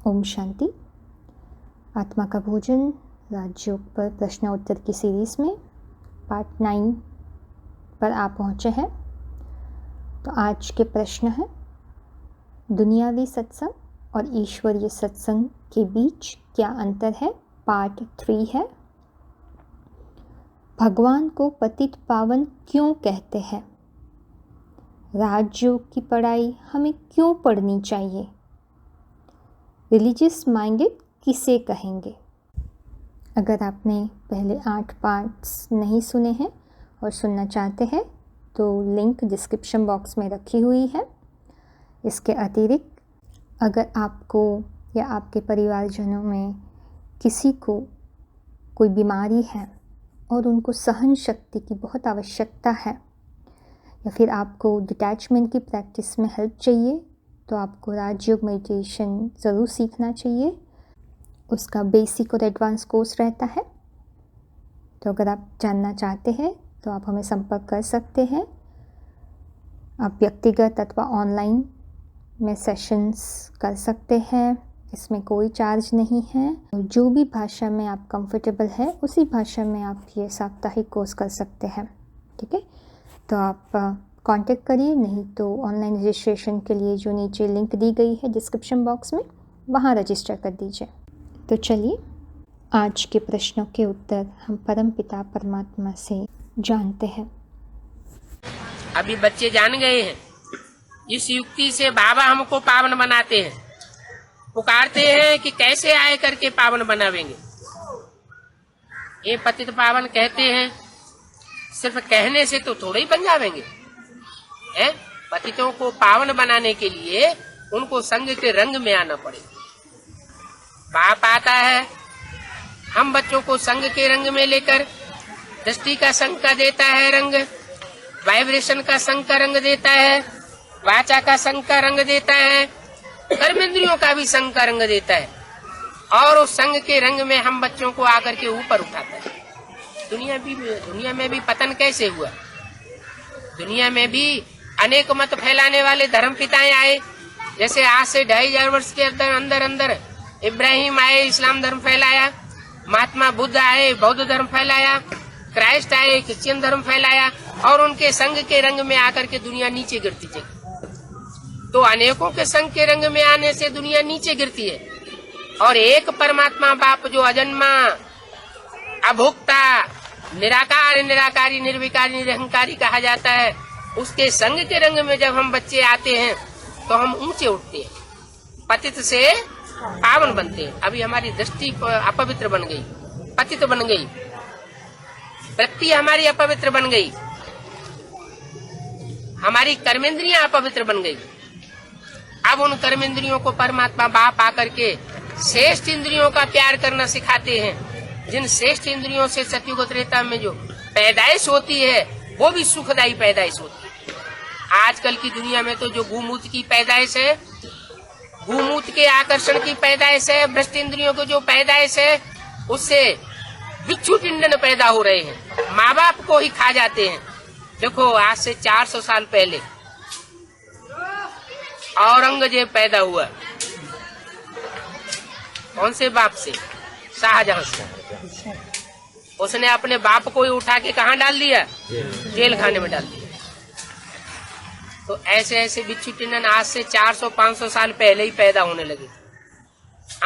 ओम शांति। आत्मा का भोजन राजयोग पर प्रश्न उत्तर की सीरीज़ में पार्ट 9 पर आप पहुँचे हैं। तो आज के प्रश्न हैं, दुनियावी सत्संग और ईश्वरीय सत्संग के बीच क्या अंतर है। पार्ट 3 है, भगवान को पतित पावन क्यों कहते हैं। राजयोग की पढ़ाई हमें क्यों पढ़नी चाहिए। रिलीजियस माइंडेड किसे कहेंगे। अगर आपने पहले 8 पार्ट्स नहीं सुने हैं और सुनना चाहते हैं तो लिंक डिस्क्रिप्शन बॉक्स में रखी हुई है। इसके अतिरिक्त अगर आपको या आपके परिवारजनों में किसी को कोई बीमारी है और उनको सहन शक्ति की बहुत आवश्यकता है, या फिर आपको डिटैचमेंट की प्रैक्टिस में हेल्प चाहिए, तो आपको राजयोग मेडिटेशन ज़रूर सीखना चाहिए। उसका बेसिक और एडवांस कोर्स रहता है। तो अगर आप जानना चाहते हैं तो आप हमें संपर्क कर सकते हैं। आप व्यक्तिगत अथवा ऑनलाइन में सेशंस कर सकते हैं। इसमें कोई चार्ज नहीं है। जो भी भाषा में आप कंफर्टेबल है उसी भाषा में आप ये साप्ताहिक कोर्स कर सकते हैं। ठीक है, तो आप कांटेक्ट करिए, नहीं तो ऑनलाइन रजिस्ट्रेशन के लिए जो नीचे लिंक दी गई है डिस्क्रिप्शन बॉक्स में, वहाँ रजिस्टर कर दीजिए। तो चलिए आज के प्रश्नों के उत्तर हम परमपिता परमात्मा से जानते हैं। अभी बच्चे जान गए हैं। इस युक्ति से बाबा हमको पावन बनाते हैं, पुकारते हैं कि कैसे आए करके पावन बनावेंगे। ये पतित पावन कहते हैं, सिर्फ कहने से तो थोड़े ही बन जावेंगे। पतितों को पावन बनाने के लिए उनको संग के रंग में आना पड़ेगा। बाप आता है, हम बच्चों को संग के रंग में लेकर दृष्टि का संग का देता है रंग, वाइब्रेशन का संग का रंग देता है, वाचा का संग का रंग देता है, कर्मेंद्रियों का भी संग का रंग देता है। और उस संग के रंग में हम बच्चों को आकर के ऊपर उठाता है। दुनिया में भी पतन कैसे हुआ। दुनिया में भी अनेक मत फैलाने वाले धर्म पिताएं आए। जैसे आज से 2500 वर्ष के अंदर इब्राहिम आए, इस्लाम धर्म फैलाया। महात्मा बुद्ध आए, बौद्ध धर्म फैलाया। क्राइस्ट आए, क्रिश्चियन धर्म फैलाया। और उनके संग के रंग में आकर के दुनिया नीचे गिरती चली। तो अनेकों के संग के रंग में आने से दुनिया नीचे गिरती है। और एक परमात्मा बाप जो अजन्मा, अभोक्ता, निराकार, निराकारी, निर्विकारी, निरहंकारी कहा जाता है, उसके संग के रंग में जब हम बच्चे आते हैं तो हम ऊंचे उठते हैं, पतित से पावन बनते हैं। अभी हमारी दृष्टि अपवित्र बन गई, पतित बन गई, वृत्ति हमारी अपवित्र बन गई, हमारी कर्मेंद्रियां अपवित्र बन गई। अब उन कर्मेंद्रियों को परमात्मा बाप आकर के श्रेष्ठ इंद्रियों का प्यार करना सिखाते हैं। जिन श्रेष्ठ इंद्रियों से सतयुग त्रेता में जो पैदाइश होती है वो भी सुखदायी पैदाइश होती है। आजकल की दुनिया में तो जो भूमूत की पैदाइश है, भूमूत के आकर्षण की पैदाइश है, भ्रष्ट इंद्रियों को जो पैदाइश है, उससे बिच्छू पिंडन पैदा हो रहे हैं, माँ बाप को ही खा जाते हैं। देखो आज से 400 साल पहले औरंगजेब पैदा हुआ। कौन से बाप से? शाहजहां से। उसने अपने बाप को ही उठा के कहाँ डाल दिया? जेल खाने में डाल दिया। तो ऐसे ऐसे बिच्छू टिंडन आज से 400-500 साल पहले ही पैदा होने लगे।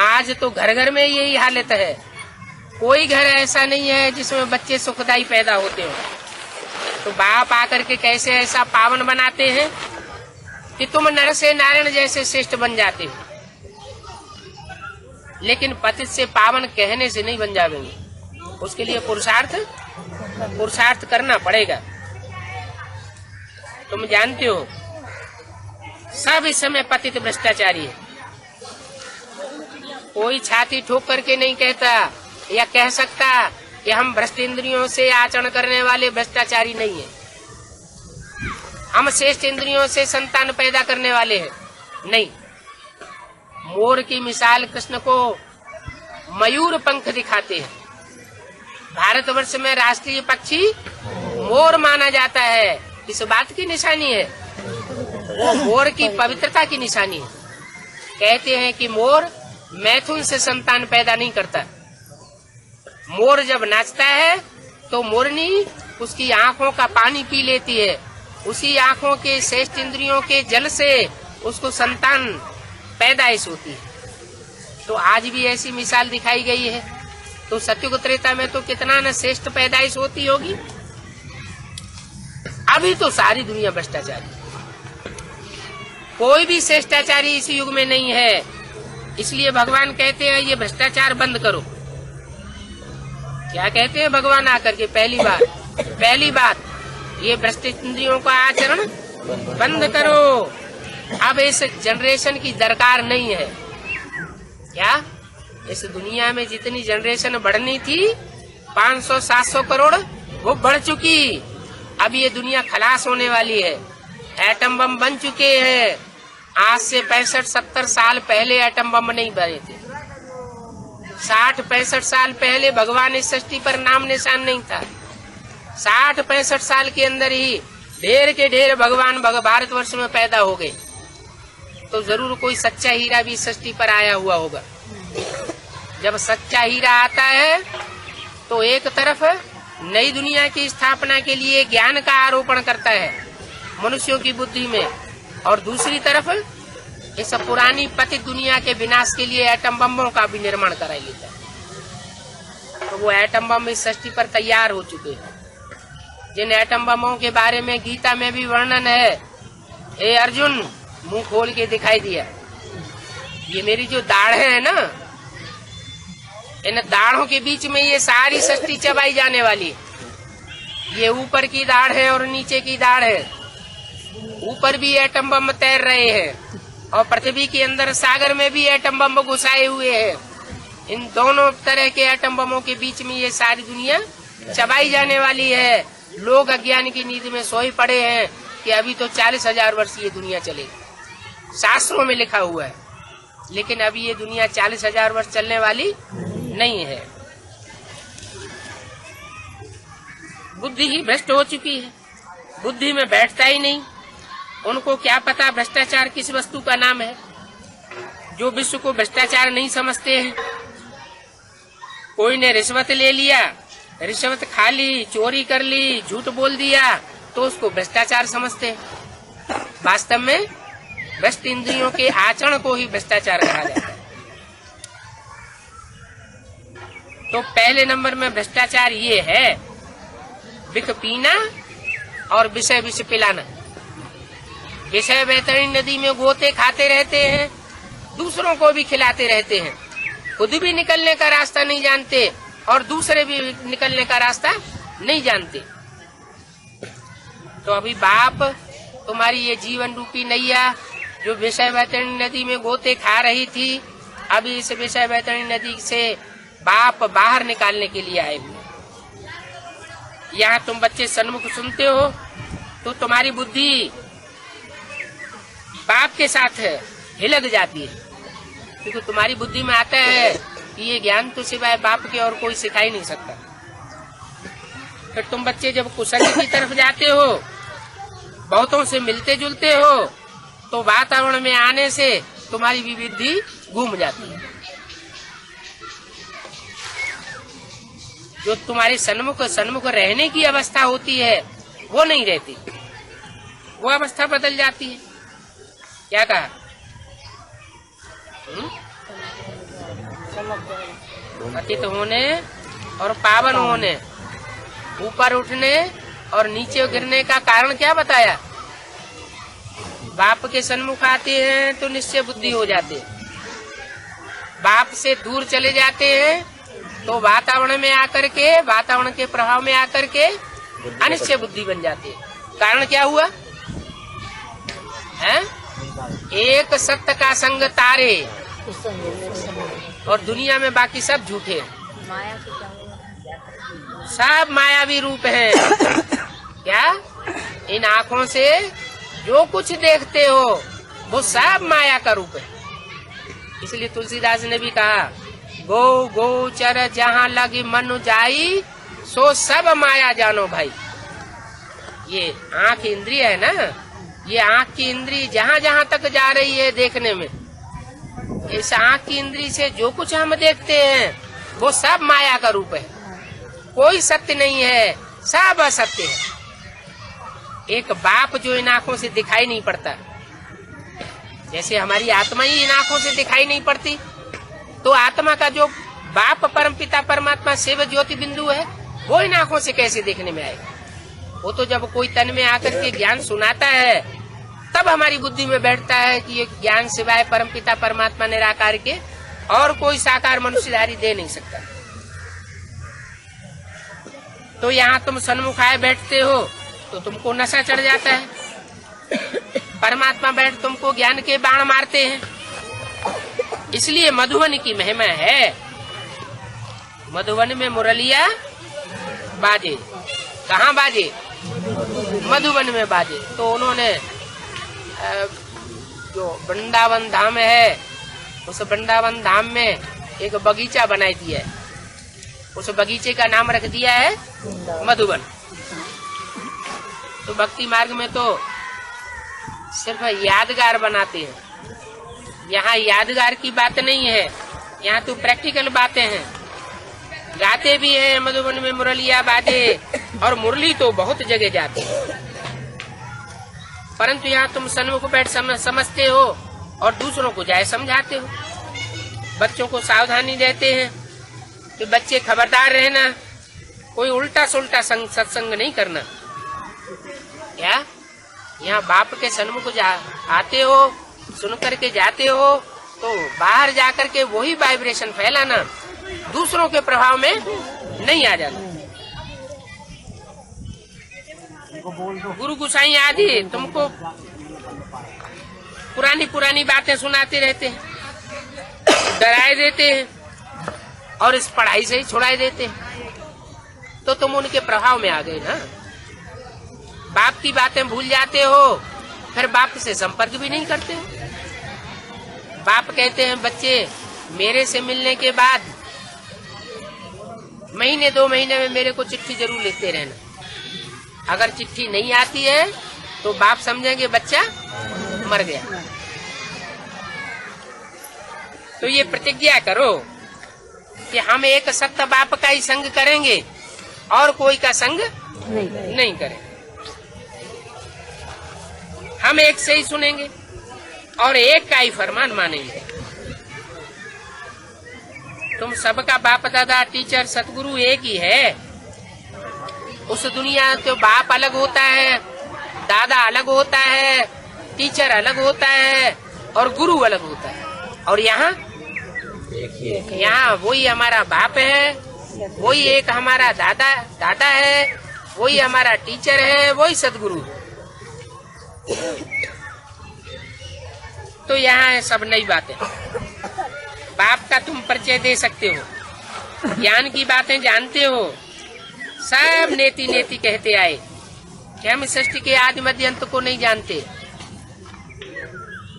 आज तो घर घर में यही हालत है। कोई घर ऐसा नहीं है जिसमें बच्चे सुखदायी पैदा होते हो। तो बाप आकर के कैसे ऐसा पावन बनाते हैं कि तुम नर से नारायण जैसे श्रेष्ठ बन जाते हो। लेकिन पतित से पावन कहने से नहीं बन जाएंगे। उसके लिए पुरुषार्थ करना पड़ेगा। तुम जानते हो सब इस समय पतित भ्रष्टाचारी है। कोई छाती ठोक करके नहीं कहता या कह सकता कि हम भ्रष्ट इंद्रियों से आचरण करने वाले भ्रष्टाचारी नहीं है, हम श्रेष्ठ इंद्रियों से संतान पैदा करने वाले हैं। नहीं, मोर की मिसाल कृष्ण को मयूर पंख दिखाते हैं। भारतवर्ष में राष्ट्रीय पक्षी मोर माना जाता है। इस बात की निशानी है, वो मोर की पवित्रता की निशानी है। कहते हैं कि मोर मैथुन से संतान पैदा नहीं करता। मोर जब नाचता है तो मोरनी उसकी आंखों का पानी पी लेती है, उसी आंखों के श्रेष्ठ इंद्रियों के जल से उसको संतान पैदाइश होती है। तो आज भी ऐसी मिसाल दिखाई गई है। तो सत्युग त्रेता में तो कितना न श्रेष्ठ पैदाइश होती होगी। अभी तो सारी दुनिया भ्रष्टाचारी, कोई भी श्रेष्ठाचारी इस युग में नहीं है। इसलिए भगवान कहते हैं ये भ्रष्टाचार बंद करो। क्या कहते हैं भगवान आकर के? पहली बात ये भ्रष्ट इंद्रियों का आचरण बंद करो। अब इस जनरेशन की दरकार नहीं है। क्या इस दुनिया में जितनी जनरेशन बढ़नी थी 500-700 करोड़ वो बढ़ चुकी। अब ये दुनिया खलास होने वाली है। एटम बम बन चुके हैं। आज से 65-70 साल पहले एटम बम नहीं बने थे। 60-65 साल पहले भगवान इस सृष्टि पर नाम निशान नहीं था। 60-65 साल के अंदर ही ढेर के ढेर भगवान भारतवर्ष में पैदा हो गए। तो जरूर कोई सच्चा हीरा भी सृष्टि पर आया हुआ होगा। जब सच्चा हीरा आता है तो एक तरफ नई दुनिया की स्थापना के लिए ज्ञान का आरोपण करता है मनुष्यों की बुद्धि में, और दूसरी तरफ इस पुरानी पतित दुनिया के विनाश के लिए एटम बमों का भी निर्माण करा लेता है। तो वो एटम बम इस सृष्टि पर तैयार हो चुके हैं। जिन एटम बमों के बारे में गीता में भी वर्णन है। हे अर्जुन, मुंह खोल के दिखाई दिया। ये मेरी जो दाढ़ें है ना, इन दाढ़ों के बीच में ये सारी सृष्टि चबाई जाने वाली है। ये ऊपर की दाढ़ है और नीचे की दाढ़ है। ऊपर भी एटम बम तैर रहे हैं और पृथ्वी के अंदर सागर में भी एटम बम घुसाए हुए हैं। इन दोनों तरह के एटम बमों के बीच में ये सारी दुनिया चबाई जाने वाली है। लोग अज्ञान की नींद में सोए पड़े हैं कि अभी तो 40,000 वर्ष ये दुनिया चलेगी। शास्त्रों में लिखा हुआ है, लेकिन अभी ये दुनिया 40,000 वर्ष चलने वाली नहीं है। बुद्धि ही भ्रष्ट हो चुकी है। बुद्धि में बैठता ही नहीं। उनको क्या पता भ्रष्टाचार किस वस्तु का नाम है। जो विश्व को भ्रष्टाचार नहीं समझते हैं। कोई ने रिश्वत ले लिया, रिश्वत खा ली, चोरी कर ली, झूठ बोल दिया, तो उसको भ्रष्टाचार समझते हैं। वास्तव में भ्रष्ट इंद्रियों के आचरण को ही भ्रष्टाचार कहा जाता है। तो पहले नंबर में भ्रष्टाचार ये है बिक पीना और विषय विष पिलाना। विषय वैतरणी नदी में गोते खाते रहते हैं, दूसरों को भी खिलाते रहते हैं। खुद भी निकलने का रास्ता नहीं जानते और दूसरे भी निकलने का रास्ता नहीं जानते। तो अभी बाप तुम्हारी ये जीवन रूपी नैया जो विषय वैतरणी नदी में गोते खा रही थी, अभी इस विषय वैतरणी नदी से बाप बाहर निकालने के लिए आए हुए। यहाँ तुम बच्चे सन्मुख सुनते हो तो तुम्हारी बुद्धि बाप के साथ हिलक जाती है, क्योंकि तुम्हारी बुद्धि में आता है कि ये ज्ञान तो सिवाय बाप के और कोई सिखा ही नहीं सकता। फिर तुम बच्चे जब कुसंग की तरफ जाते हो, बहुतों से मिलते जुलते हो, तो वातावरण में आने से तुम्हारी विविधि घूम जाती है। जो तुम्हारे सन्मुख रहने की अवस्था होती है वो नहीं रहती, वो अवस्था बदल जाती है। क्या कहा? पतित होने और पावन होने, ऊपर उठने और नीचे गिरने का कारण क्या बताया? बाप के सन्मुख आते हैं तो निश्चय बुद्धि हो जाते हैं। बाप से दूर चले जाते हैं तो वातावरण में आकर के, वातावरण के प्रभाव में आकर के अनिश्चय बुद्धि बन जाती है। कारण क्या हुआ है? एक सत्य का संग तारे और दुनिया में बाकी सब झूठे, सब मायावी रूप है। क्या इन आँखों से जो कुछ देखते हो वो सब माया का रूप है। इसलिए तुलसीदास ने भी कहा, गो गोचर जहाँ लगी मनु जाई, सो सब माया जानो भाई। ये आँख इंद्रिय है ना, ये आँख की इंद्रिय जहाँ जहाँ तक जा रही है देखने में, इस आँख की इंद्री से जो कुछ हम देखते हैं वो सब माया का रूप है, कोई सत्य नहीं है, सब असत्य है। एक बाप जो इन आँखों से दिखाई नहीं पड़ता, जैसे हमारी आत्मा ही इन आँखों से दिखाई नहीं पड़ती, तो आत्मा का जो बाप परमपिता परमात्मा शिव ज्योति बिंदु है वो इन आँखों से कैसे देखने में आएगा? वो तो जब कोई तन में आकर के ज्ञान सुनाता है तब हमारी बुद्धि में बैठता है कि ये ज्ञान सिवाय परमपिता परमात्मा निराकार के और कोई साकार मनुष्यधारी दे नहीं सकता। तो यहाँ तुम सन्मुख आए बैठते हो तो तुमको नशा चढ़ जाता है, परमात्मा बैठ तुमको ज्ञान के बाण मारते हैं। इसलिए मधुबन की महिमा है, मधुबन में मुरलिया बाजे। कहाँ बाजे? मधुबन में बाजे। तो उन्होंने जो वृंदावन धाम है उस वृंदावन धाम में एक बगीचा बनाई दिया है, उस बगीचे का नाम रख दिया है मधुबन। तो भक्ति मार्ग में तो सिर्फ यादगार बनाते हैं, यहाँ यादगार की बात नहीं है, यहाँ तो प्रैक्टिकल बातें हैं। गाते भी हैं मधुबन में मुरलिया बाजे, और मुरली तो बहुत जगह जाती है, परंतु यहाँ तुम सन्मुख बैठ समझते हो और दूसरों को जाए समझाते हो। बच्चों को सावधानी देते हैं कि बच्चे खबरदार रहना, कोई उल्टा सुल्टा सत्संग नहीं करना। क्या यहाँ बाप के सन्मुख आते हो, सुन करके जाते हो, तो बाहर जाकर के वही वाइब्रेशन फैलाना, दूसरों के प्रभाव में नहीं आ जाना। गुरु गुसाई आदि तुमको पुरानी पुरानी बातें सुनाते रहते हैं, डराए देते हैं और इस पढ़ाई से ही छुड़ाए देते हैं, तो तुम उनके प्रभाव में आ गए ना। बाप की बातें भूल जाते हो, फिर बाप से संपर्क भी नहीं करते हो। बाप कहते हैं बच्चे मेरे से मिलने के बाद महीने 2 महीने में मेरे को चिट्ठी जरूर लिखते रहना। अगर चिट्ठी नहीं आती है तो बाप समझेंगे बच्चा मर गया। तो ये प्रतिज्ञा करो कि हम एक सत्य बाप का ही संग करेंगे और कोई का संग नहीं करेंगे। हम एक से ही सुनेंगे और एक का ही फरमान मानेंगे। तुम सबका बाप दादा टीचर सतगुरु एक ही है। उस दुनिया तो बाप अलग होता है, दादा अलग होता है, टीचर अलग होता है और गुरु अलग होता है। और यहाँ वही हमारा बाप है, वही एक हमारा दादा है, वही हमारा टीचर है, वही सतगुरु। तो यहाँ है सब नई बातें। बाप का तुम परिचय दे सकते हो, ज्ञान की बातें जानते हो। सब नेति नेति कहते आए कि हम सृष्टि के आदि मध्य अंत को नहीं जानते।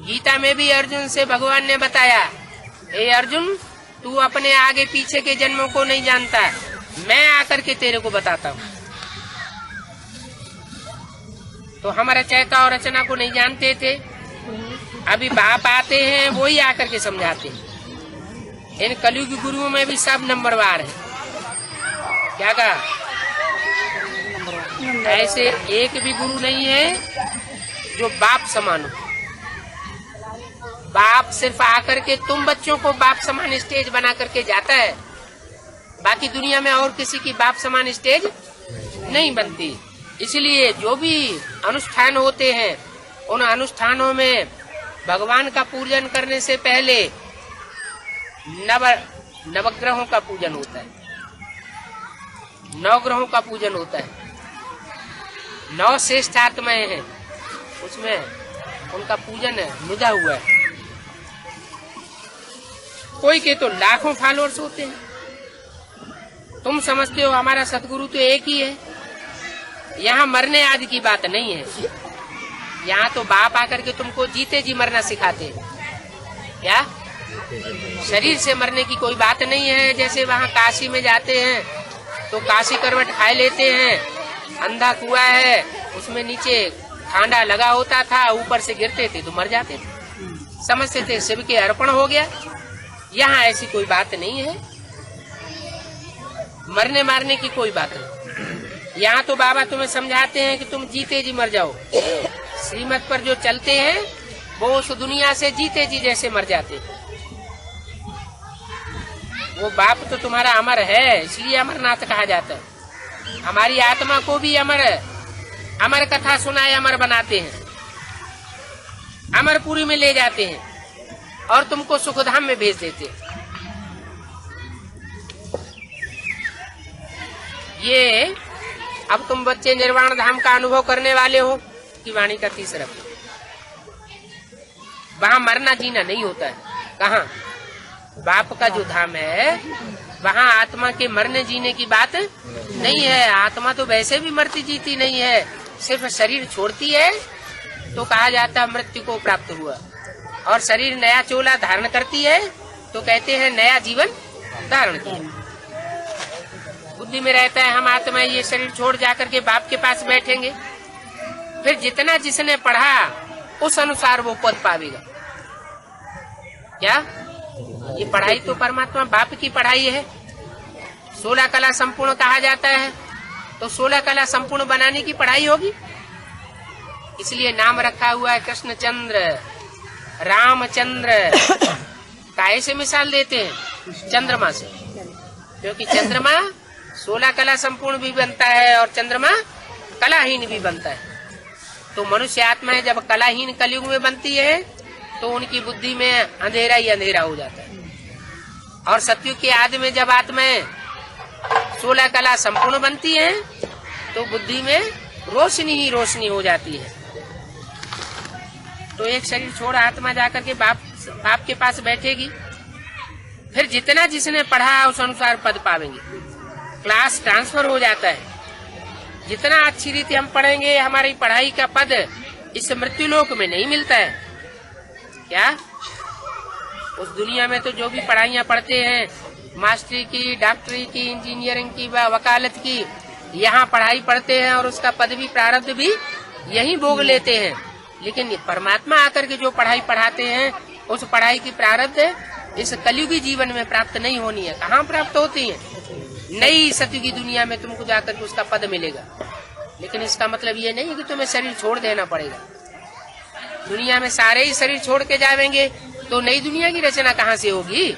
गीता में भी अर्जुन से भगवान ने बताया, हे अर्जुन तू अपने आगे पीछे के जन्मों को नहीं जानता, मैं आकर के तेरे को बताता हूँ। तो हम रचयिता और रचना को नहीं जानते थे, अभी बाप आते हैं वही आकर के समझाते हैं। इन कलयुगी गुरुओं में भी सब नंबरवार है। क्या कहा? ऐसे एक भी गुरु नहीं है जो बाप समान हो। बाप सिर्फ आकर के तुम बच्चों को बाप समान स्टेज बना करके जाता है, बाकी दुनिया में और किसी की बाप समान स्टेज नहीं बनती। इसलिए जो भी अनुष्ठान होते हैं उन अनुष्ठानों में भगवान का पूजन करने से पहले नवग्रहों का पूजन होता है, 9 ग्रहों का पूजन होता है। 9 श्रेष्ठ आत्माएं हैं, उसमें उनका पूजन निधा हुआ है। कोई के तो लाखों फॉलोअर्स होते हैं। तुम समझते हो हमारा सतगुरु तो एक ही है। यहाँ मरने आदि की बात नहीं है। यहाँ तो बाप आकर के तुमको जीते जी मरना सिखाते हैं। क्या शरीर से मरने की कोई बात नहीं है। जैसे वहाँ काशी में जाते हैं तो काशी करवट खाए लेते हैं, अंधा कुआं है उसमें नीचे खांडा लगा होता था, ऊपर से गिरते थे तो मर जाते थे। समझते थे शिव के अर्पण हो गया। यहाँ ऐसी कोई बात नहीं है, मरने मारने की कोई बात नहीं। यहाँ तो बाबा तुम्हें समझाते हैं कि तुम जीते जी मर जाओ। श्रीमत पर जो चलते हैं वो उस दुनिया से जीते जी जैसे मर जाते हैं। वो बाप तो तुम्हारा अमर है, इसलिए अमरनाथ कहा जाता है। हमारी आत्मा को भी अमर कथा सुनाए अमर बनाते हैं, अमरपुरी में ले जाते हैं और तुमको सुखधाम में भेज देते हैं। ये अब तुम बच्चे निर्वाण धाम का अनुभव करने वाले हो कि वाणी का तीसरा, वहां मरना जीना नहीं होता है। कहाँ? बाप का जो धाम है वहाँ आत्मा के मरने जीने की बात नहीं है। आत्मा तो वैसे भी मरती जीती नहीं है, सिर्फ शरीर छोड़ती है तो कहा जाता है मृत्यु को प्राप्त हुआ, और शरीर नया चोला धारण करती है तो कहते हैं नया जीवन धारण किया। बुद्धि में रहता है हम आत्मा ये शरीर छोड़ जाकर के बाप के पास बैठेंगे, फिर जितना जिसने पढ़ा उस अनुसार वो पद पावेगा। क्या ये पढ़ाई तो परमात्मा बाप की पढ़ाई है। 16 कला संपूर्ण कहा जाता है, तो 16 कला संपूर्ण बनाने की पढ़ाई होगी। इसलिए नाम रखा हुआ है कृष्णचंद्र, रामचंद्र। काहे से मिसाल देते हैं? चंद्रमा से, क्योंकि चंद्रमा 16 कला संपूर्ण भी बनता है और चंद्रमा कलाहीन भी बनता है। तो मनुष्य आत्मा जब कलाहीन कलयुग में बनती है तो उनकी बुद्धि में अंधेरा ही अंधेरा हो जाता है, और सतयुग के आदि में जब आत्माएं 16 कला संपूर्ण बनती है तो बुद्धि में रोशनी ही रोशनी हो जाती है। तो एक शरीर छोड़ आत्मा जाकर के बाप के पास बैठेगी, फिर जितना जिसने पढ़ा उस अनुसार पद पावेंगे। क्लास ट्रांसफर हो जाता है। जितना अच्छी रीति हम पढ़ेंगे हमारी पढ़ाई का पद इस मृत्यु लोक में नहीं मिलता है। क्या? उस दुनिया में तो जो भी पढ़ाइयाँ पढ़ते हैं, मास्टरी की, डॉक्टरी की, इंजीनियरिंग की, वकालत की, यहाँ पढ़ाई पढ़ते हैं और उसका पद भी प्रारब्ध भी यही भोग लेते हैं। लेकिन परमात्मा आकर के जो पढ़ाई पढ़ाते हैं उस पढ़ाई की प्रारब्ध इस कलयुगी जीवन में प्राप्त नहीं होनी है। कहाँ प्राप्त होती है? नई सतयुगी दुनिया में तुमको जाकर के उसका पद मिलेगा। लेकिन इसका मतलब ये नहीं है कि तुम्हें शरीर छोड़ देना पड़ेगा। दुनिया में सारे ही शरीर छोड़ के जाएंगे तो नई दुनिया की रचना कहाँ से होगी?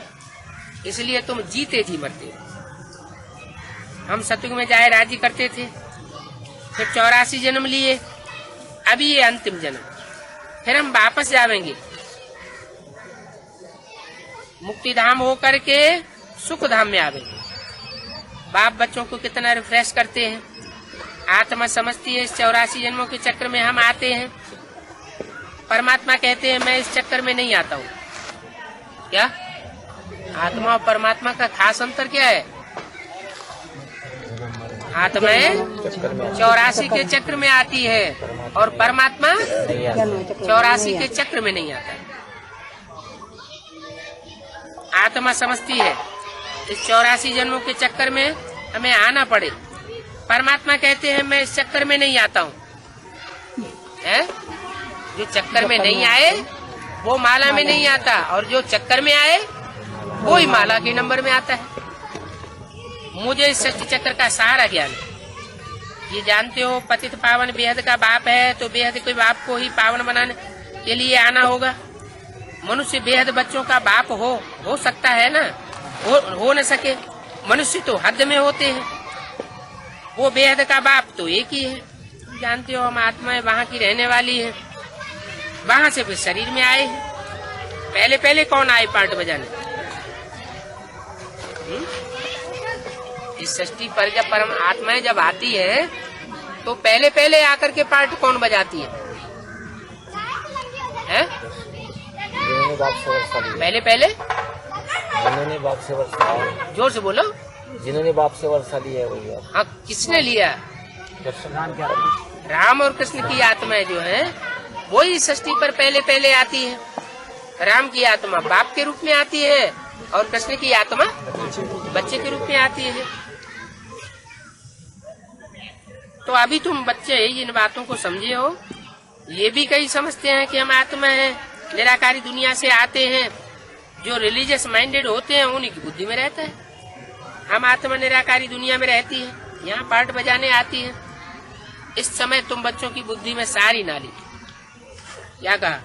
इसलिए तुम जीते जी मरते हो। हम सतयुग में जाए राज्य करते थे, फिर 84 जन्म लिए, अभी ये अंतिम जन्म, फिर हम वापस जाएंगे मुक्ति धाम होकर के सुख धाम में आवेंगे। बाप बच्चों को कितना रिफ्रेश करते हैं। आत्मा समझती है इस 84 जन्मों के चक्र में हम आते हैं। परमात्मा कहते हैं मैं इस चक्कर में नहीं आता हूँ। क्या? आत्मा और परमात्मा का खास अंतर क्या है? आत्माएं 84 के चक्र में आती है और परमात्मा 84 के चक्र में नहीं आता। आत्मा समझती है इस 84 जन्मों के चक्कर में हमें आना पड़े। परमात्मा कहते हैं मैं इस चक्कर में नहीं आता हूँ। जो चक्कर में नहीं आए वो माला में नहीं आता, और जो चक्कर में आए वो ही माला के नंबर में आता है। मुझे इस सृष्टि चक्र का सारा ज्ञान है। ये जानते हो पतित पावन बेहद का बाप है, तो बेहद के बाप को ही पावन बनाने के लिए आना होगा। मनुष्य बेहद बच्चों का बाप हो सकता है ना? हो न सके। मनुष्य तो हद में होते हैं, वो बेहद का बाप तो एक ही है। जानते हो हम आत्माएं वहाँ की रहने वाली है, वहाँ से फिर शरीर में आए हैं। पहले कौन आए पार्ट बजाने? इस सृष्टि पर जब परम आत्माएं जब आती है तो पहले आकर के पार्ट कौन बजाती है? पहले जिन्होंने बाप से वर्षा लिया, जोर से बोलो। जिन्होंने बाप से वर्षा लिया है वो। हाँ, किसने लिया? राम और कृष्ण की आत्माएं जो है वो ही सृष्टि पर पहले आती है। राम की आत्मा बाप के रूप में आती है और कृष्ण की आत्मा बच्चे के रूप में आती है। तो अभी तुम बच्चे इन बातों को समझे हो। ये भी कई समझते हैं कि हम आत्मा हैं, निराकारी दुनिया से आते हैं, जो रिलीजियस माइंडेड होते हैं उन्हीं की बुद्धि में रहता है। हम आत्मा निराकारी दुनिया में रहती है, यहाँ पार्ट बजाने आती है। इस समय तुम बच्चों की बुद्धि में सारी नाली, क्या कहा,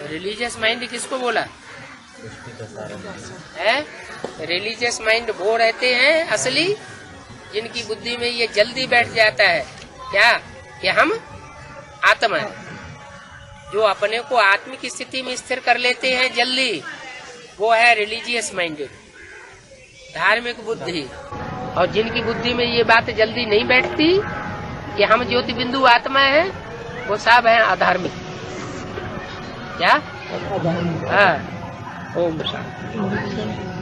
रिलीजियस माइंड किसको बोला है? रिलीजियस माइंड वो रहते हैं असली, जिनकी बुद्धि में ये जल्दी बैठ जाता है क्या कि हम आत्मा है, जो अपने को आत्मिक स्थिति में स्थिर कर लेते हैं जल्दी, वो है रिलीजियस माइंडेड, धार्मिक बुद्धि। और जिनकी बुद्धि में ये बात जल्दी नहीं बैठती कि हम ज्योति बिंदु आत्मा है, वो सब है अधार्मिक। क्या? हाँ, ओम शांति।